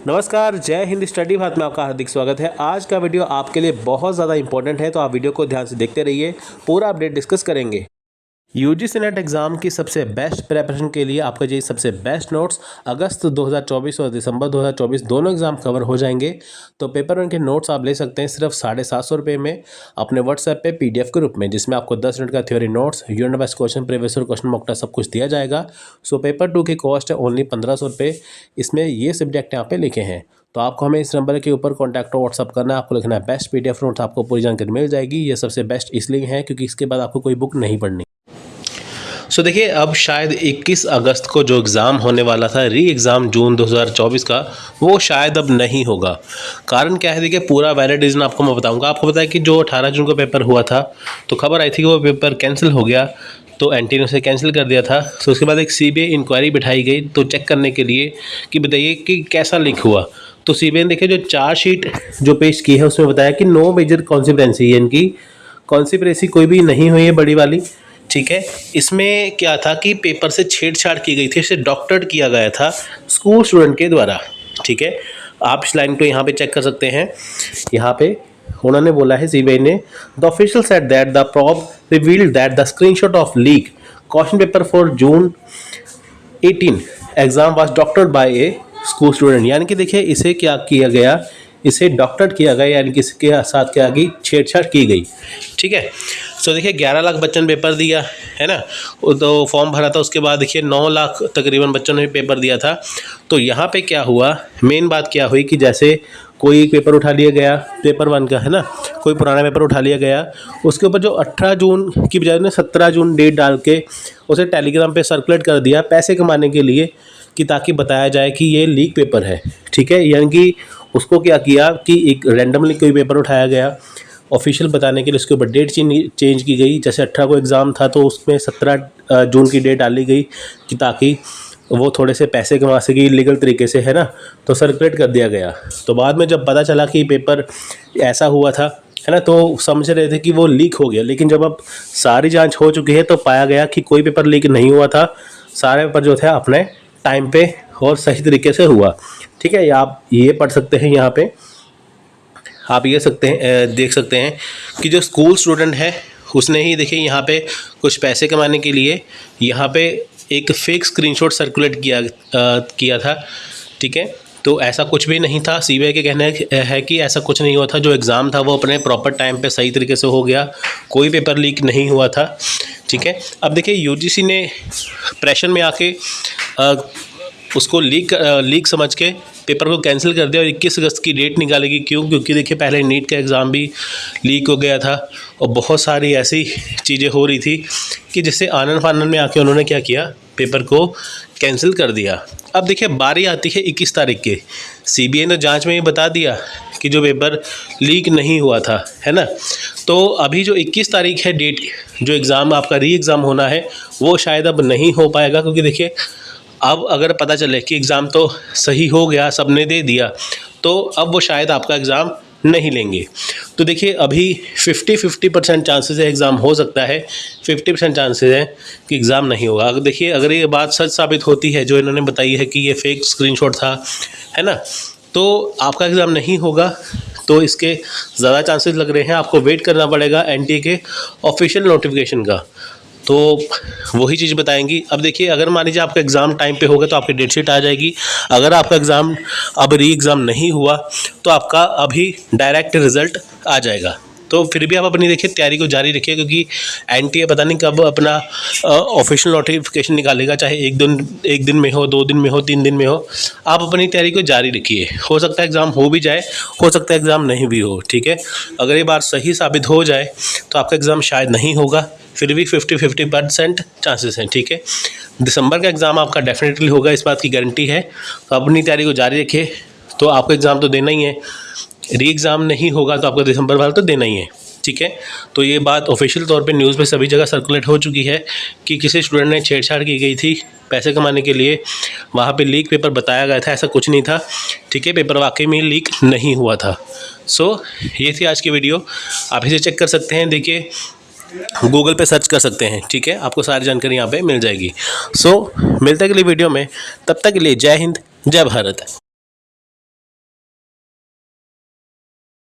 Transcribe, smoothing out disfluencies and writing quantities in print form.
नमस्कार, जय हिंद स्टडी भारत में आपका हार्दिक स्वागत है। आज का वीडियो आपके लिए बहुत ज़्यादा इंपॉर्टेंट है, तो आप वीडियो को ध्यान से देखते रहिए। पूरा अपडेट डिस्कस करेंगे। यूजीसी नेट एग्ज़ाम की सबसे बेस्ट प्रिपरेशन के लिए आपका जो सबसे बेस्ट नोट्स अगस्त 2024 और दिसंबर 2024 दोनों एग्ज़ाम कवर हो जाएंगे। तो पेपर वन के नोट्स आप ले सकते हैं सिर्फ 750 रुपये में अपने व्हाट्सएप पे PDF के रूप में, जिसमें आपको 10 मिनट का theory notes, unit wise question, previous year question mock test सब कुछ दिया जाएगा। सो पेपर 2 की कॉस्ट है ओनली 1500 रुपये। इसमें ये सब्जेक्ट यहाँ पे लिखे हैं। तो आपको हमें इस नंबर के ऊपर कॉन्टैक्ट और व्हाट्सअप करना है। आपको लिखना है बेस्ट PDF नोट्स, आपको पूरी जानकारी मिल जाएगी। ये सबसे बेस्ट इसलिए है क्योंकि इसके बाद आपको कोई बुक नहीं पढ़नी। सो देखिए, अब शायद 21 अगस्त को जो एग्ज़ाम होने वाला था, री एग्ज़ाम जून 2024 का, वो शायद अब नहीं होगा। कारण क्या है, देखिए पूरा वैलिड रीज़न आपको मैं बताऊंगा। आपको पता है कि जो 18 जून को पेपर हुआ था तो खबर आई थी कि वो पेपर कैंसिल हो गया, तो NTA ने उसे कैंसिल कर दिया था। तो उसके बाद एक CBI इंक्वायरी बिठाई गई तो चेक करने के लिए कि बताइए कि कैसा लीक हुआ। तो CBI ने देखिए जो चार्जशीट जो पेश की है उसमें बताया कि नो मेजर कॉन्सिक्वेंसी, यानी कि कॉन्सिक्वेंसी कोई भी नहीं हुई है बड़ी वाली। ठीक है, इसमें क्या था कि पेपर से छेड़छाड़ की गई थी, इसे डॉक्टरेट किया गया था स्कूल स्टूडेंट के द्वारा। ठीक है, आप इस लाइन को यहाँ पे चेक कर सकते हैं। यहाँ पे उन्होंने बोला है, CBI ने, the official said that the probe revealed that the screenshot of leak question paper for June 18 exam was doctored by a school student. यानी कि देखिए इसे क्या किया गया, इसे डॉक्टरेट किया गया, यानी कि इसके साथ क्या गई, छेड़छाड़ की गई। ठीक है, सो देखिए 11 लाख बच्चों ने पेपर दिया है ना, तो फॉर्म भरा था। उसके बाद देखिए 9 लाख तकरीबन बच्चों ने पेपर दिया था। तो यहाँ पे क्या हुआ, मेन बात क्या हुई कि जैसे कोई पेपर उठा लिया गया, पेपर 1 का है ना, कोई पुराना पेपर उठा लिया गया, उसके ऊपर जो 18 जून की बजाय ने 17 जून डेट डाल के उसे टेलीग्राम पे सर्कुलेट कर दिया पैसे कमाने के लिए, कि ताकि बताया जाए कि ये लीक पेपर है। ठीक है, यानी कि उसको क्या किया कि एक रैंडमली कोई पेपर उठाया गया, ऑफिशियल बताने के लिए उसके ऊपर डेट चेंज की गई। जैसे 18 को एग्ज़ाम था तो उसमें 17 जून की डेट डाली गई कि ताकि वो थोड़े से पैसे कमा सके लीगल तरीके से, है ना, तो सर्कुलेट कर दिया गया। तो बाद में जब पता चला कि पेपर ऐसा हुआ था, है ना, तो समझ रहे थे कि वो लीक हो गया। लेकिन जब अब सारी जांच हो चुकी है तो पाया गया कि कोई पेपर लीक नहीं हुआ था, सारे पेपर जो थे अपने टाइम पे और सही तरीके से हुआ। ठीक है, आप ये पढ़ सकते हैं, यहाँ पे आप ये देख सकते हैं कि जो स्कूल स्टूडेंट है उसने ही देखिए यहाँ पे कुछ पैसे कमाने के लिए यहाँ पे एक फेक स्क्रीनशॉट सर्कुलेट किया था। ठीक है, तो ऐसा कुछ भी नहीं था। CBI के कहना है कि ऐसा कुछ नहीं हुआ था। जो एग्ज़ाम था वो अपने प्रॉपर टाइम पे सही तरीके से हो गया, कोई पेपर लीक नहीं हुआ था। ठीक है, अब देखिए UGC ने प्रेशर में आके उसको लीक समझ के पेपर को कैंसिल कर दिया और 21 अगस्त की डेट निकालेगी। क्यों? क्योंकि देखिए पहले नीट का एग्ज़ाम भी लीक हो गया था और बहुत सारी ऐसी चीज़ें हो रही थी कि जिससे आनन फानन में आके उन्होंने क्या किया, पेपर को कैंसिल कर दिया। अब देखिए बारी आती है 21 तारीख के। CBI ने जांच में ये बता दिया कि जो पेपर लीक नहीं हुआ था, है ना, तो अभी जो 21 तारीख है डेट, जो एग्ज़ाम आपका री एग्ज़ाम होना है, वो शायद अब नहीं हो पाएगा। क्योंकि देखिए अब अगर पता चले कि एग्ज़ाम तो सही हो गया, सबने दे दिया, तो अब वो शायद आपका एग्ज़ाम नहीं लेंगे। तो देखिए अभी 50% चांसेस है एग्ज़ाम हो सकता है, 50% चांसेस है कि एग्ज़ाम नहीं होगा। अगर देखिए अगर ये बात सच साबित होती है जो इन्होंने बताई है कि ये फेक स्क्रीनशॉट था, है ना, तो आपका एग्ज़ाम नहीं होगा। तो इसके ज़्यादा चांसेस लग रहे हैं, आपको वेट करना पड़ेगा NTA के ऑफिशियल नोटिफिकेशन का, तो वही चीज़ बताएंगी। अब देखिए अगर मान लीजिए आपका एग्ज़ाम टाइम पे होगा तो आपकी डेट शीट आ जाएगी। अगर आपका एग्ज़ाम अब री एग्ज़ाम नहीं हुआ तो आपका अभी डायरेक्ट रिज़ल्ट आ जाएगा। तो फिर भी आप अपनी देखिए तैयारी को जारी रखिए, क्योंकि NTA पता नहीं कब अपना ऑफिशियल नोटिफिकेशन निकालेगा, चाहे एक दिन में हो, 2 दिन में हो, 3 दिन में हो। आप अपनी तैयारी को जारी रखिए। हो सकता है एग्ज़ाम हो भी जाए, हो सकता है एग्ज़ाम नहीं भी हो। ठीक है, अगर ये बात सही साबित हो जाए तो आपका एग्ज़ाम शायद नहीं होगा, फिर भी 50% चांसेस हैं। ठीक है, दिसंबर का एग्ज़ाम आपका डेफिनेटली होगा, इस बात की गारंटी है। तो अपनी तैयारी को जारी रखिए। तो आपका एग्ज़ाम तो देना ही है, री एग्ज़ाम नहीं होगा तो आपका दिसंबर वाला तो देना ही है। ठीक है, तो ये बात ऑफिशियल तौर पे न्यूज़ में सभी जगह सर्कुलेट हो चुकी है कि किसी स्टूडेंट ने छेड़छाड़ की गई थी पैसे कमाने के लिए, वहाँ पे लीक पेपर बताया गया था, ऐसा कुछ नहीं था। ठीक है, पेपर वाकई में लीक नहीं हुआ था। सो ये थी आज की वीडियो, आप इसे चेक कर सकते हैं। देखिए गूगल पे सर्च कर सकते हैं। ठीक है, आपको सारी जानकारी यहाँ पे मिल जाएगी। सो मिलते हैं अगली वीडियो में, तब तक के लिए जय हिंद, जय भारत।